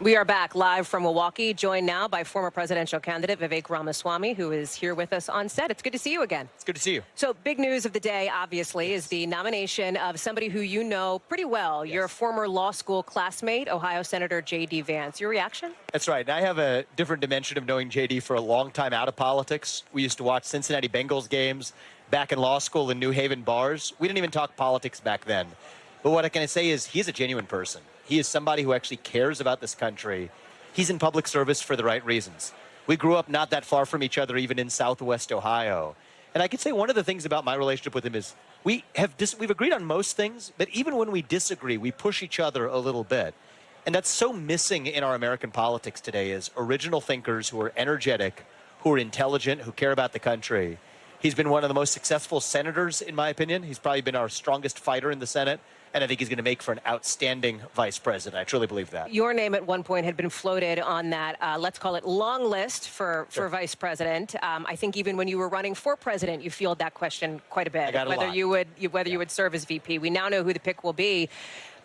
We are back live from Milwaukee, joined now by former presidential candidate Vivek Ramaswamy, who is here with us on set. It's good to see you again. It's good to see you. So big news of the day, obviously, is the nomination of somebody who you know pretty well, your former law school classmate, Ohio Senator JD Vance. Your reaction? That's right. I have a different dimension of knowing JD for a long time out of politics. We used to watch Cincinnati Bengals games back in law school in New Haven bars. We didn't even talk politics back then. But what I can say is he's a genuine person. He is somebody who actually cares about this country. He's in public service for the right reasons. We grew up not that far from each other, even in Southwest Ohio. And I can say one of the things about my relationship with him is we've agreed on most things, but even when we disagree, we push each other a little bit. And that's so missing in our American politics today is original thinkers who are energetic, who are intelligent, who care about the country. He's been one of the most successful senators, in my opinion. He's probably been our strongest fighter in the Senate. And I think he's going to make for an outstanding vice president. I truly believe that. Your name at one point had been floated on that, let's call it, long list for vice president. I think even when you were running for president, you fielded that question quite a bit. I got a whether lot. You would serve as VP. We now know who the pick will be.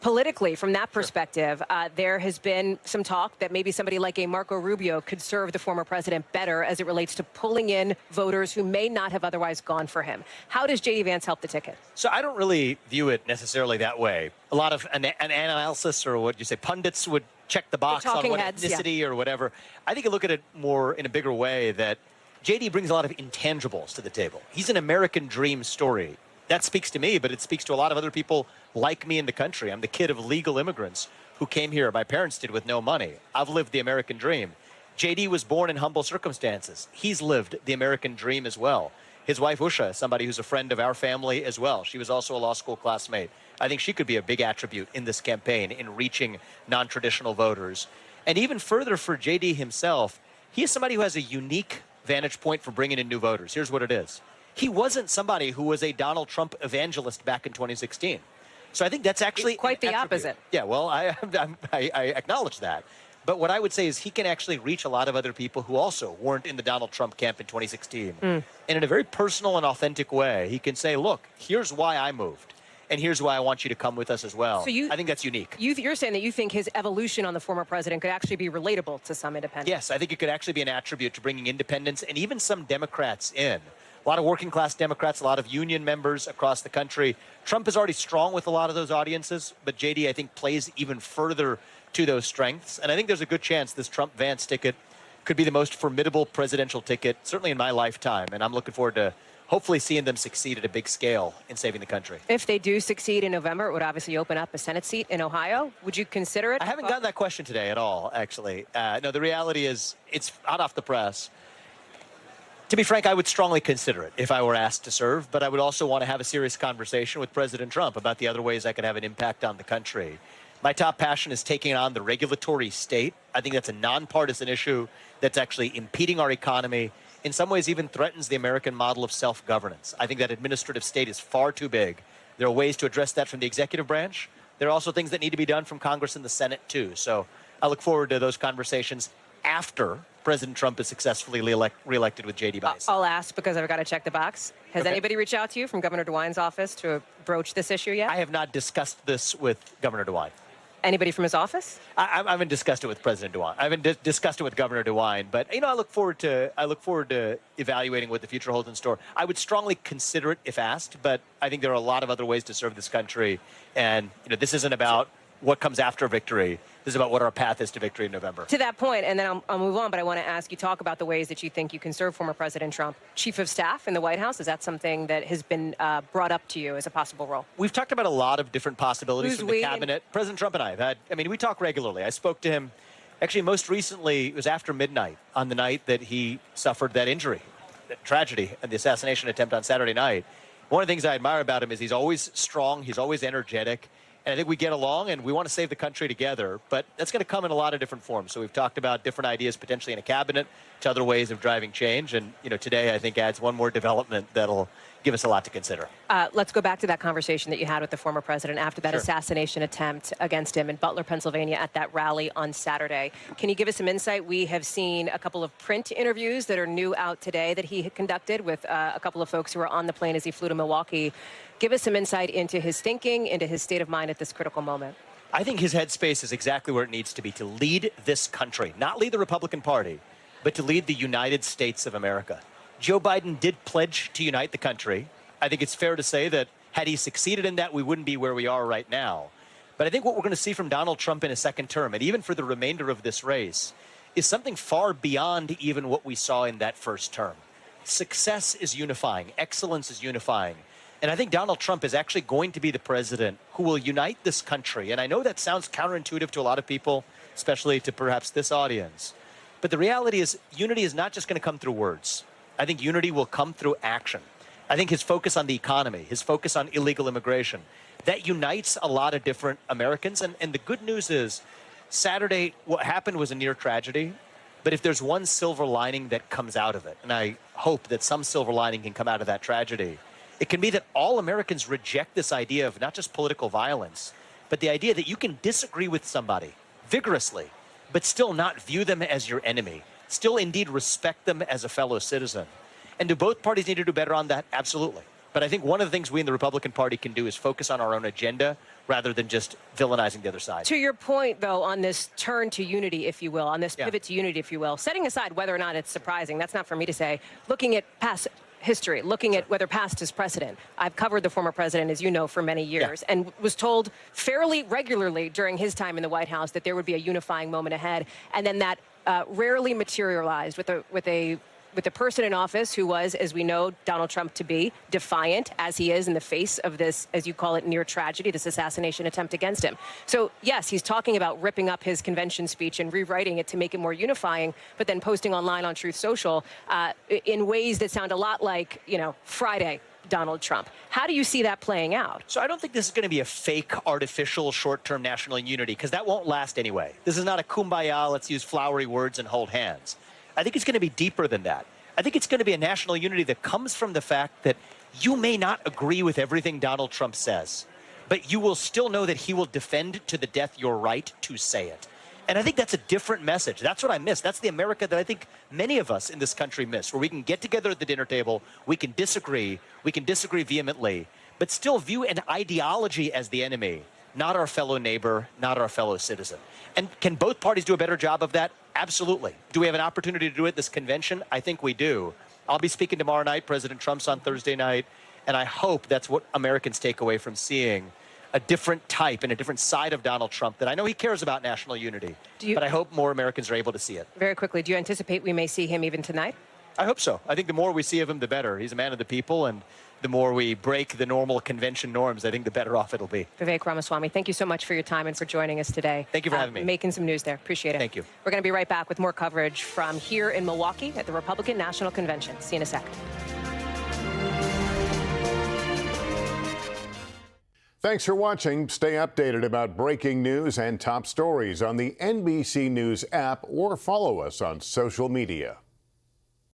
Politically, from that perspective, there has been some talk that maybe somebody like a Marco Rubio could serve the former president better as it relates to pulling in voters who may not have otherwise gone for him. How does JD Vance help the ticket? So I don't really view it necessarily that way. A lot of an analysis, or what you say, pundits would check the box on what ethnicity or whatever. I think you look at it more in a bigger way that JD brings a lot of intangibles to the table. He's an American dream story. That speaks to me, but it speaks to a lot of other people like me in the country. I'm the kid of legal immigrants who came here. My parents did with no money. I've lived the American dream. JD was born in humble circumstances. He's lived the American dream as well. His wife, Usha, is somebody who's a friend of our family as well. She was also a law school classmate. I think she could be a big attribute in this campaign in reaching non-traditional voters. And even further for JD himself, he is somebody who has a unique vantage point for bringing in new voters. Here's what it is. He wasn't somebody who was a Donald Trump evangelist back in 2016. So I think that's actually quite the opposite. Yeah, well, I acknowledge that. But what I would say is he can actually reach a lot of other people who also weren't in the Donald Trump camp in 2016. And in a very personal and authentic way, he can say, look, here's why I moved. And here's why I want you to come with us as well. So I think that's unique. You're saying that you think his evolution on the former president could actually be relatable to some independents? Yes, I think it could actually be an attribute to bringing independents and even some Democrats in. A lot of working class Democrats, a lot of union members across the country. Trump is already strong with a lot of those audiences, but JD, I think, plays even further to those strengths. And I think there's a good chance this Trump-Vance ticket could be the most formidable presidential ticket, certainly in my lifetime. And I'm looking forward to hopefully seeing them succeed at a big scale in saving the country. If they do succeed in November, it would obviously open up a Senate seat in Ohio. Would you consider it? I haven't gotten that question today at all, actually. No, the reality is it's hot off the press. To be frank, I would strongly consider it if I were asked to serve, but I would also want to have a serious conversation with President Trump about the other ways I could have an impact on the country. My top passion is taking on the regulatory state. I think that's a nonpartisan issue that's actually impeding our economy, in some ways even threatens the American model of self-governance. I think that administrative state is far too big. There are ways to address that from the executive branch. There are also things that need to be done from Congress and the Senate, too. So I look forward to those conversations after President Trump is successfully reelected with JD Vance. I'll ask because I've got to check the box. Has anybody reached out to you from Governor DeWine's office to broach this issue yet? I have not discussed this with Governor DeWine. Anybody from his office? I haven't discussed it with President DeWine. I haven't discussed it with Governor DeWine. But I look forward to evaluating what the future holds in store. I would strongly consider it if asked, but I think there are a lot of other ways to serve this country. And this isn't about what comes after victory. This is about what our path is to victory in November. To that point, and then I'll move on, but I want to ask you, talk about the ways that you think you can serve former President Trump. Chief of Staff in the White House, is that something that has been brought up to you as a possible role? We've talked about a lot of different possibilities from the cabinet. President Trump and I have had, we talk regularly. I spoke to him, actually most recently, it was after midnight, on the night that he suffered that injury, that tragedy, and the assassination attempt on Saturday night. One of the things I admire about him is he's always strong, he's always energetic. And I think we get along, and we want to save the country together. But that's going to come in a lot of different forms. So we've talked about different ideas potentially in a cabinet to other ways of driving change. And, today I think adds one more development that'll give us a lot to consider. Let's go back to that conversation that you had with the former president after that assassination attempt against him in Butler, Pennsylvania at that rally on Saturday. Can you give us some insight? We have seen a couple of print interviews that are new out today that he conducted with a couple of folks who were on the plane as he flew to Milwaukee. Give us some insight into his thinking, into his state of mind at this critical moment. I think his headspace is exactly where it needs to be, to lead this country, not lead the Republican Party, but to lead the United States of America. Joe Biden did pledge to unite the country. I think it's fair to say that had he succeeded in that, we wouldn't be where we are right now. But I think what we're going to see from Donald Trump in a second term, and even for the remainder of this race, is something far beyond even what we saw in that first term. Success is unifying. Excellence is unifying. And I think Donald Trump is actually going to be the president who will unite this country. And I know that sounds counterintuitive to a lot of people, especially to perhaps this audience. But the reality is unity is not just going to come through words. I think unity will come through action. I think his focus on the economy, his focus on illegal immigration, that unites a lot of different Americans. And the good news is Saturday, what happened was a near tragedy. But if there's one silver lining that comes out of it, and I hope that some silver lining can come out of that tragedy, it can be that all Americans reject this idea of not just political violence, but the idea that you can disagree with somebody vigorously, but still not view them as your enemy, still indeed respect them as a fellow citizen. And do both parties need to do better on that? Absolutely. But I think one of the things we in the Republican Party can do is focus on our own agenda rather than just villainizing the other side. To your point, though, on this turn to unity, if you will, on this pivot to unity, if you will, setting aside whether or not it's surprising, that's not for me to say, looking at past history, looking at whether past is precedent. I've covered the former president, as you know, for many years, and was told fairly regularly during his time in the White House that there would be a unifying moment ahead, and then that rarely materialized with a person in office who was, as we know, Donald Trump to be, defiant, as he is in the face of this, as you call it, near tragedy, this assassination attempt against him. So, yes, he's talking about ripping up his convention speech and rewriting it to make it more unifying, but then posting online on Truth Social in ways that sound a lot like, Friday Donald Trump. How do you see that playing out? So I don't think this is going to be a fake, artificial, short-term national unity, because that won't last anyway. This is not a kumbaya, let's use flowery words and hold hands. I think it's going to be deeper than that. I think it's going to be a national unity that comes from the fact that you may not agree with everything Donald Trump says, but you will still know that he will defend to the death your right to say it. And I think that's a different message. That's what I miss. That's the America that I think many of us in this country miss, where we can get together at the dinner table, we can disagree vehemently, but still view an ideology as the enemy, not our fellow neighbor, not our fellow citizen. And can both parties do a better job of that? Absolutely. Do we have an opportunity to do it this convention? I think we do. I'll be speaking tomorrow night. President Trump's on Thursday night. And I hope that's what Americans take away from seeing a different type and a different side of Donald Trump that I know he cares about national unity. But I hope more Americans are able to see it. Very quickly, do you anticipate we may see him even tonight? I hope so. I think the more we see of him, the better. He's a man of the people, and the more we break the normal convention norms, I think the better off it'll be. Vivek Ramaswamy, thank you so much for your time and for joining us today. Thank you for having me. Making some news there. Appreciate it. Thank you. We're going to be right back with more coverage from here in Milwaukee at the Republican National Convention. See you in a sec. Thanks for watching. Stay updated about breaking news and top stories on the NBC News app or follow us on social media.